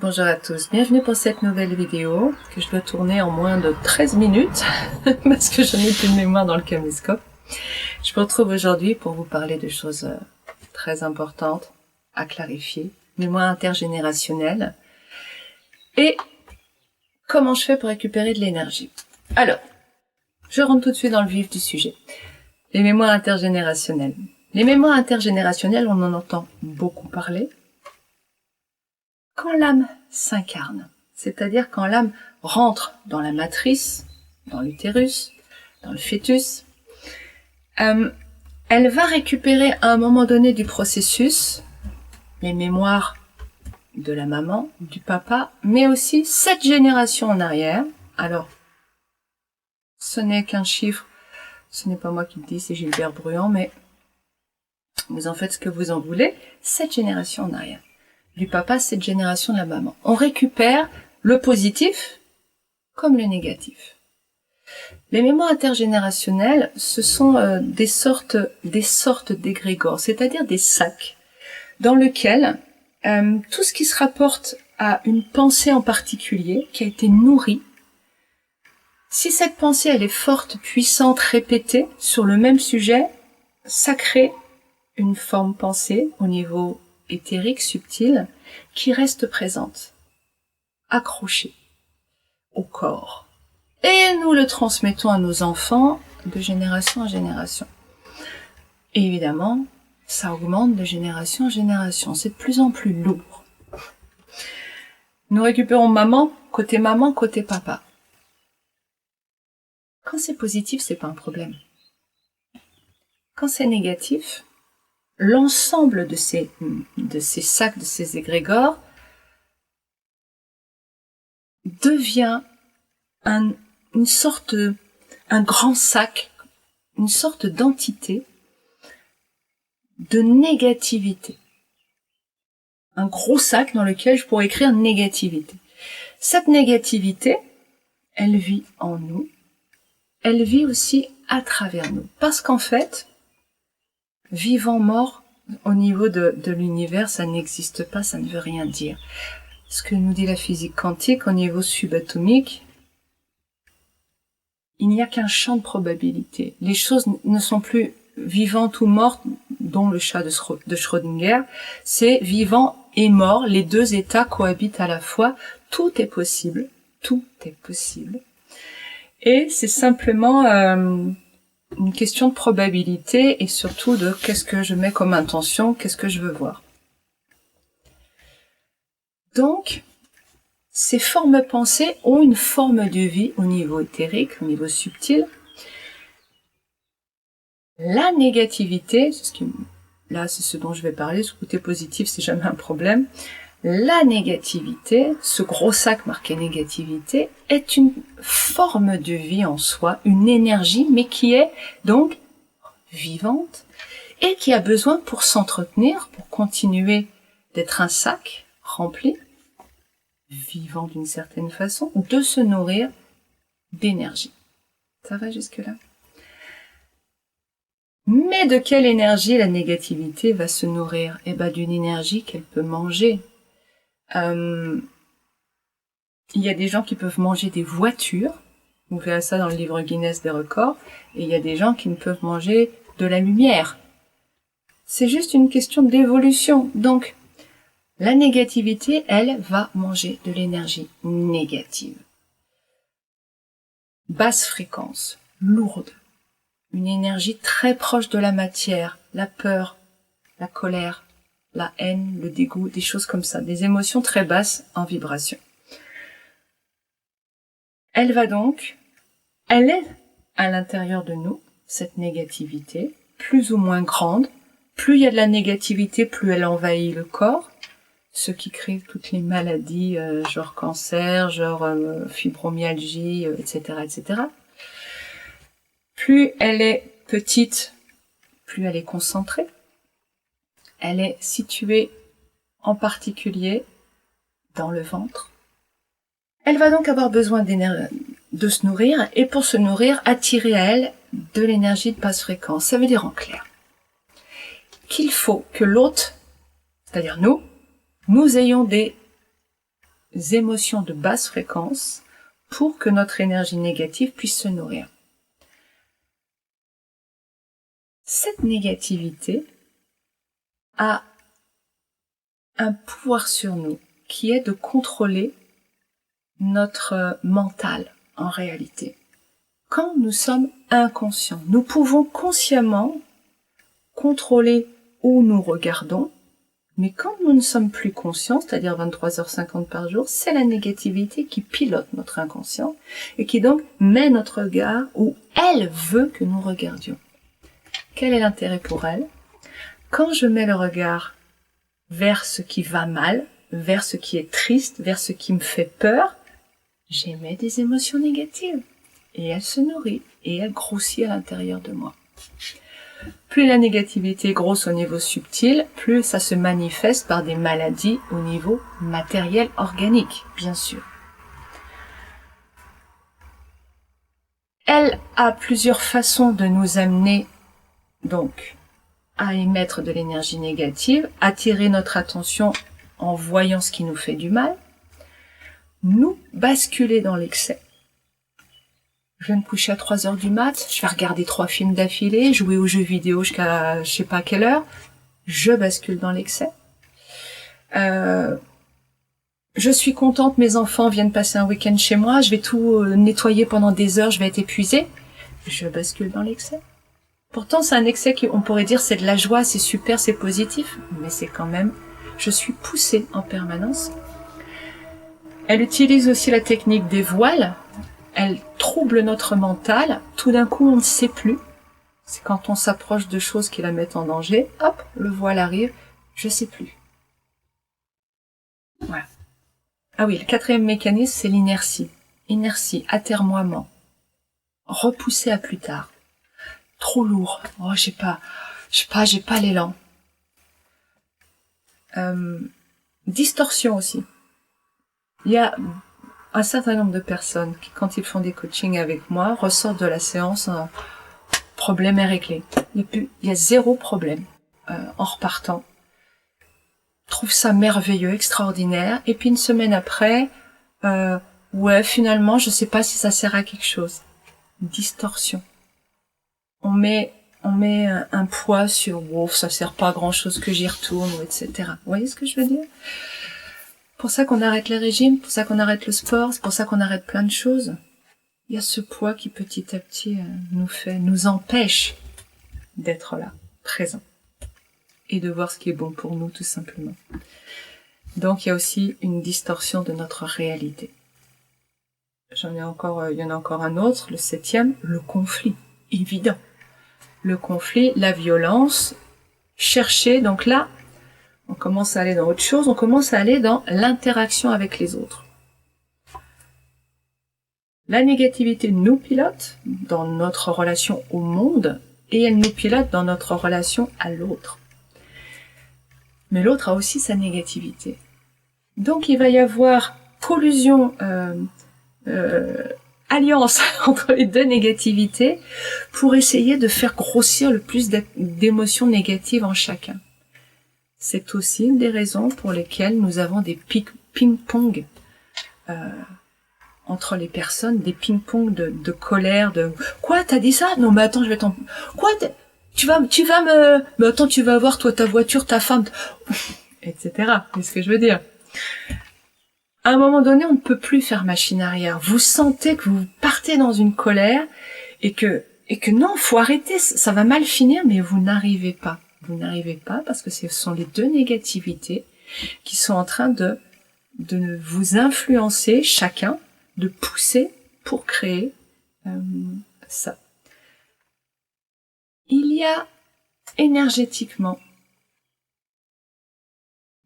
bonjour à tous, bienvenue pour cette nouvelle vidéo que je dois tourner en moins de 13 minutes parce que je n'ai plus de mémoire dans le caméscope. Je vous retrouve aujourd'hui pour vous parler de choses très importantes à clarifier, mémoire intergénérationnelle et comment je fais pour récupérer de l'énergie. Alors, je rentre tout de suite dans le vif du sujet. Les mémoires intergénérationnelles. Les mémoires intergénérationnelles, on en entend beaucoup parler. Quand l'âme s'incarne, c'est-à-dire quand l'âme rentre dans la matrice, dans l'utérus, dans le fœtus, elle va récupérer à un moment donné du processus les mémoires de la maman, du papa, mais aussi 7 générations en arrière. Alors, ce n'est qu'un chiffre, ce n'est pas moi qui le dis, c'est Gilbert Bruand, mais vous en faites ce que vous en voulez, 7 générations en arrière. Du papa, 7 générations de la maman. On récupère le positif comme le négatif. Les mémoires intergénérationnelles, ce sont des sortes d'égrégores, c'est-à-dire des sacs dans lesquels tout ce qui se rapporte à une pensée en particulier, qui a été nourrie, si cette pensée elle est forte, puissante, répétée sur le même sujet, ça crée une forme pensée au niveau éthérique, subtile, qui reste présente, accrochée au corps. Et nous le transmettons à nos enfants de génération en génération. Et évidemment, ça augmente de génération en génération. C'est de plus en plus lourd. Nous récupérons maman, côté papa. Quand c'est positif, c'est pas un problème. Quand c'est négatif, l'ensemble de ces sacs, de ces égrégores, devient un grand sac, une sorte d'entité de négativité. Un gros sac dans lequel je pourrais écrire négativité. Cette négativité, elle vit en nous, elle vit aussi à travers nous. Parce qu'en fait, vivant, mort, au niveau de l'univers, ça n'existe pas, ça ne veut rien dire. Ce que nous dit la physique quantique, au niveau subatomique, il n'y a qu'un champ de probabilité. Les choses ne sont plus vivantes ou mortes, dont le chat de Schrödinger, c'est vivant et mort, les deux états cohabitent à la fois, tout est possible, et c'est simplement une question de probabilité et surtout de qu'est-ce que je mets comme intention, qu'est-ce que je veux voir. Donc, ces formes pensées ont une forme de vie au niveau éthérique, au niveau subtil. La négativité, là c'est ce dont je vais parler, ce côté positif c'est jamais un problème. La négativité, ce gros sac marqué négativité, est une forme de vie en soi, une énergie, mais qui est donc vivante et qui a besoin pour s'entretenir, pour continuer d'être un sac rempli, vivant d'une certaine façon, de se nourrir d'énergie. Ça va jusque-là? Mais de quelle énergie la négativité va se nourrir? Eh ben, d'une énergie qu'elle peut manger. Il y a des gens qui peuvent manger des voitures, vous verrez ça dans le livre Guinness des records, et il y a des gens qui ne peuvent manger de la lumière. C'est juste une question d'évolution. Donc, la négativité, elle, va manger de l'énergie négative. Basse fréquence, lourde. Une énergie très proche de la matière, la peur, la colère, la haine, le dégoût, des choses comme ça, des émotions très basses en vibration. Elle est à l'intérieur de nous, cette négativité, plus ou moins grande. Plus il y a de la négativité, plus elle envahit le corps, ce qui crée toutes les maladies, genre cancer, genre fibromyalgie, etc. Plus elle est petite, plus elle est concentrée. Elle est située en particulier dans le ventre. Elle va donc avoir besoin de se nourrir et pour se nourrir, attirer à elle de l'énergie de basse fréquence. Ça veut dire en clair qu'il faut que l'hôte, c'est-à-dire nous ayons des émotions de basse fréquence pour que notre énergie négative puisse se nourrir. Cette négativité a un pouvoir sur nous qui est de contrôler notre mental en réalité. Quand nous sommes inconscients, nous pouvons consciemment contrôler où nous regardons, mais quand nous ne sommes plus conscients, c'est-à-dire 23h50 par jour, c'est la négativité qui pilote notre inconscient et qui donc met notre regard où elle veut que nous regardions. Quel est l'intérêt pour elle? Quand je mets le regard vers ce qui va mal, vers ce qui est triste, vers ce qui me fait peur, j'émets des émotions négatives. Et elle se nourrit et elle grossit à l'intérieur de moi. Plus la négativité est grosse au niveau subtil, plus ça se manifeste par des maladies au niveau matériel organique, bien sûr. Elle a plusieurs façons de nous amener donc à émettre de l'énergie négative, attirer notre attention en voyant ce qui nous fait du mal, nous basculer dans l'excès. Je vais me coucher à 3 heures du mat, je vais regarder 3 films d'affilée, jouer aux jeux vidéo jusqu'à je sais pas quelle heure, je bascule dans l'excès. Je suis contente, mes enfants viennent passer un week-end chez moi, je vais tout nettoyer pendant des heures, je vais être épuisée, je bascule dans l'excès. Pourtant, c'est un excès qu'on pourrait dire c'est de la joie, c'est super, c'est positif, mais c'est quand même, je suis poussée en permanence. Elle utilise aussi la technique des voiles. Elle trouble notre mental. Tout d'un coup, on ne sait plus. C'est quand on s'approche de choses qui la mettent en danger. Hop, le voile arrive. Je sais plus. Voilà. Ah oui, le 4e mécanisme, c'est l'inertie. Inertie, atermoiement. Repousser à plus tard. Trop lourd. Oh, j'ai pas l'élan. Distorsion aussi. Il y a un certain nombre de personnes qui, quand ils font des coachings avec moi, ressortent de la séance, problème est réglé. Il y a 0 problème en repartant. Trouve ça merveilleux, extraordinaire. Et puis une semaine après, ouais, finalement, je sais pas si ça sert à quelque chose. Distorsion. On met un poids sur wow, ça sert pas à grand chose que j'y retourne, etc. Vous voyez ce que je veux dire? Pour ça qu'on arrête les régimes, pour ça qu'on arrête le sport, c'est pour ça qu'on arrête plein de choses. Il y a ce poids qui petit à petit nous empêche d'être là, présent, et de voir ce qui est bon pour nous tout simplement. Donc il y a aussi une distorsion de notre réalité. Il y en a encore un autre, le 7e, le conflit, évident. Le conflit, la violence, chercher, donc là, on commence à aller dans autre chose, on commence à aller dans l'interaction avec les autres. La négativité nous pilote dans notre relation au monde et elle nous pilote dans notre relation à l'autre. Mais l'autre a aussi sa négativité. Donc il va y avoir collusion, alliance entre les deux négativités pour essayer de faire grossir le plus d'émotions négatives en chacun. C'est aussi une des raisons pour lesquelles nous avons des ping-pong entre les personnes, des ping-pong de colère, de quoi, t'as dit ça? Non mais attends, je vais t'en... Quoi, tu vas me... Mais attends, tu vas voir, toi, ta voiture, ta femme, etc. C'est ce que je veux dire. À un moment donné, on ne peut plus faire machine arrière. Vous sentez que vous partez dans une colère et que non, faut arrêter, ça va mal finir, mais vous n'arrivez pas. Vous n'arrivez pas parce que ce sont les deux négativités qui sont en train de vous influencer chacun, de pousser pour créer ça. Il y a énergétiquement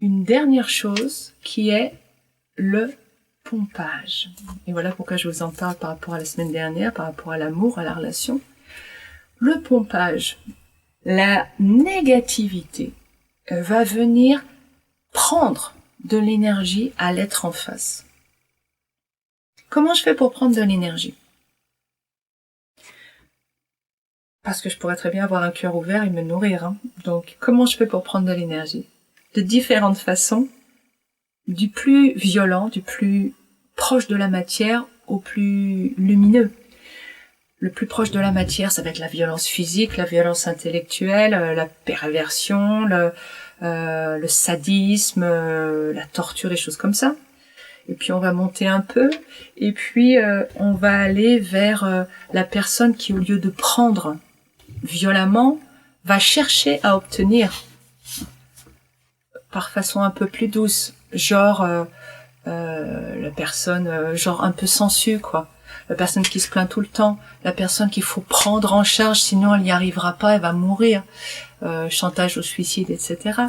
une dernière chose qui est le pompage. Et voilà pourquoi je vous en parle par rapport à la semaine dernière, par rapport à l'amour, à la relation. Le pompage, la négativité va venir prendre de l'énergie à l'être en face. Comment je fais pour prendre de l'énergie? Parce que je pourrais très bien avoir un cœur ouvert et me nourrir. Donc, comment je fais pour prendre de l'énergie? De différentes façons. du plus violent, du plus proche de la matière au plus lumineux. Le plus proche de la matière, ça va être la violence physique, la violence intellectuelle, la perversion, le sadisme, la torture, des choses comme ça. Et puis on va monter un peu, et puis on va aller vers la personne qui, au lieu de prendre violemment, va chercher à obtenir par façon un peu plus douce, genre la personne genre un peu sensu, quoi. La personne qui se plaint tout le temps, la personne qu'il faut prendre en charge, sinon elle n'y arrivera pas, elle va mourir, chantage au suicide, etc.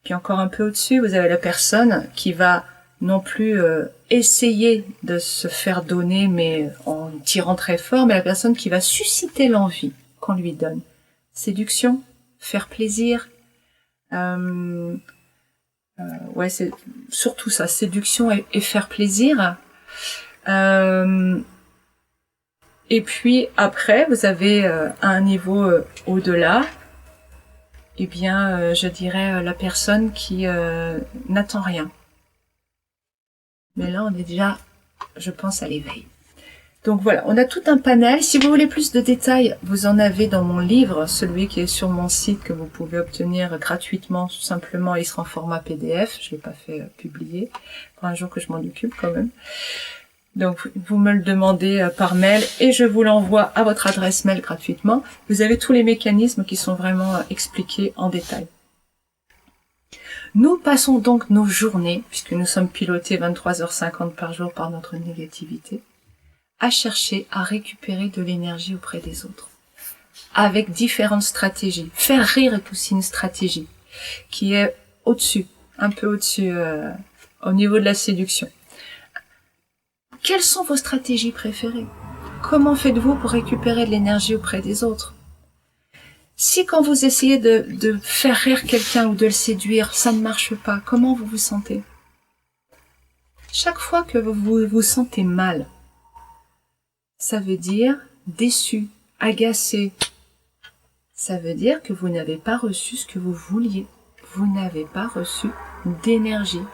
Puis encore un peu au-dessus, vous avez la personne qui va non plus essayer de se faire donner, mais en tirant très fort, mais la personne qui va susciter l'envie qu'on lui donne. Séduction, faire plaisir, ouais, c'est surtout ça, séduction et faire plaisir. Et puis après, vous avez à un niveau au-delà, eh bien, je dirais la personne qui n'attend rien. Mais là, on est déjà, je pense, à l'éveil. Donc voilà, on a tout un panel. Si vous voulez plus de détails, vous en avez dans mon livre, celui qui est sur mon site, que vous pouvez obtenir gratuitement, tout simplement. Il sera en format PDF. Je l'ai pas fait publier. Pour un jour que je m'en occupe quand même. Donc, vous me le demandez par mail et je vous l'envoie à votre adresse mail gratuitement. Vous avez tous les mécanismes qui sont vraiment expliqués en détail. Nous passons donc nos journées, puisque nous sommes pilotés 23h50 par jour par notre négativité, à chercher à récupérer de l'énergie auprès des autres, avec différentes stratégies. Faire rire est aussi une stratégie qui est au-dessus, un peu au-dessus, au niveau de la séduction. Quelles sont vos stratégies préférées? Comment faites-vous pour récupérer de l'énergie auprès des autres? Si quand vous essayez de faire rire quelqu'un ou de le séduire, ça ne marche pas, comment vous vous sentez? Chaque fois que vous vous sentez mal, ça veut dire déçu, agacé. Ça veut dire que vous n'avez pas reçu ce que vous vouliez. Vous n'avez pas reçu d'énergie.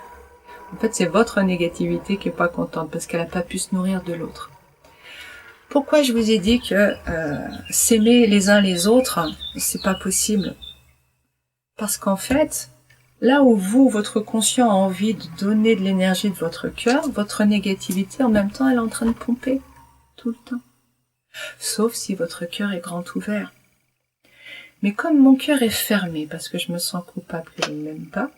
En fait, c'est votre négativité qui est pas contente parce qu'elle n'a pas pu se nourrir de l'autre. Pourquoi je vous ai dit que s'aimer les uns les autres, c'est pas possible? Parce qu'en fait, là où votre conscient a envie de donner de l'énergie de votre cœur, votre négativité, en même temps, elle est en train de pomper tout le temps. Sauf si votre cœur est grand ouvert. Mais comme mon cœur est fermé, parce que je me sens coupable que je ne l'aime pas,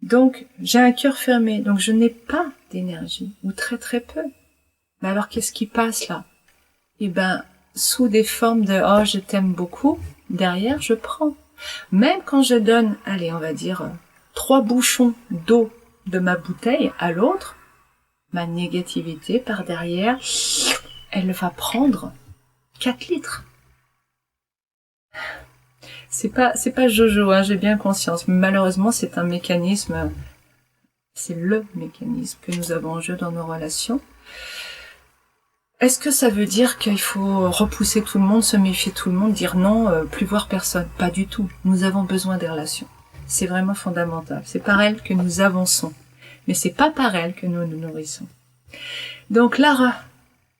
donc j'ai un cœur fermé, donc je n'ai pas d'énergie, ou très très peu. Mais alors qu'est-ce qui passe là? Eh ben, sous des formes de « oh, je t'aime beaucoup », derrière, je prends. Même quand je donne, allez, on va dire, 3 bouchons d'eau de ma bouteille à l'autre, ma négativité par derrière, elle va prendre 4 litres. C'est pas Jojo, hein, j'ai bien conscience. Mais malheureusement, c'est un mécanisme, c'est le mécanisme que nous avons en jeu dans nos relations. Est-ce que ça veut dire qu'il faut repousser tout le monde, se méfier de tout le monde, dire non, plus voir personne? Pas du tout. Nous avons besoin des relations. C'est vraiment fondamental. C'est par elles que nous avançons. Mais c'est pas par elles que nous nous nourrissons. Donc là,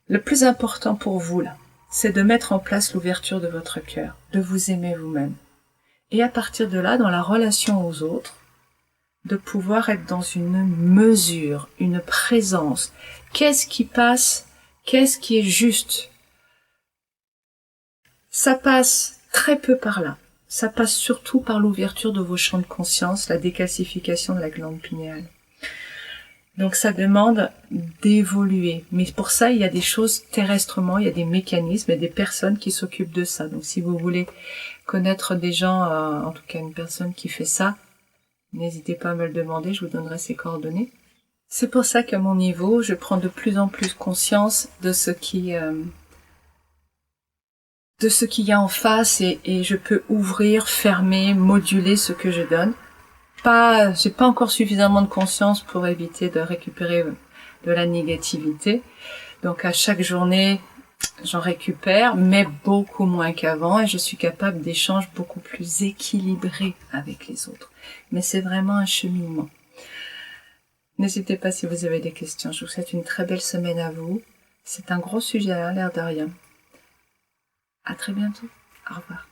le plus important pour vous, là, c'est de mettre en place l'ouverture de votre cœur, de vous aimer vous-même. Et à partir de là, dans la relation aux autres, de pouvoir être dans une mesure, une présence. Qu'est-ce qui passe? Qu'est-ce qui est juste? Ça passe très peu par là. Ça passe surtout par l'ouverture de vos champs de conscience, la décalcification de la glande pinéale. Donc ça demande d'évoluer. Mais pour ça, il y a des choses terrestrement, il y a des mécanismes et des personnes qui s'occupent de ça. Donc si vous voulez connaître des gens, en tout cas une personne qui fait ça, n'hésitez pas à me le demander, je vous donnerai ses coordonnées. C'est pour ça qu'à mon niveau, je prends de plus en plus conscience de ce qui y a en face et je peux ouvrir, fermer, moduler ce que je donne. J'ai pas encore suffisamment de conscience pour éviter de récupérer de la négativité. Donc à chaque journée, j'en récupère, mais beaucoup moins qu'avant et je suis capable d'échanges beaucoup plus équilibrés avec les autres. Mais c'est vraiment un cheminement. N'hésitez pas si vous avez des questions. Je vous souhaite une très belle semaine à vous. C'est un gros sujet, à l'air de rien. À très bientôt. Au revoir.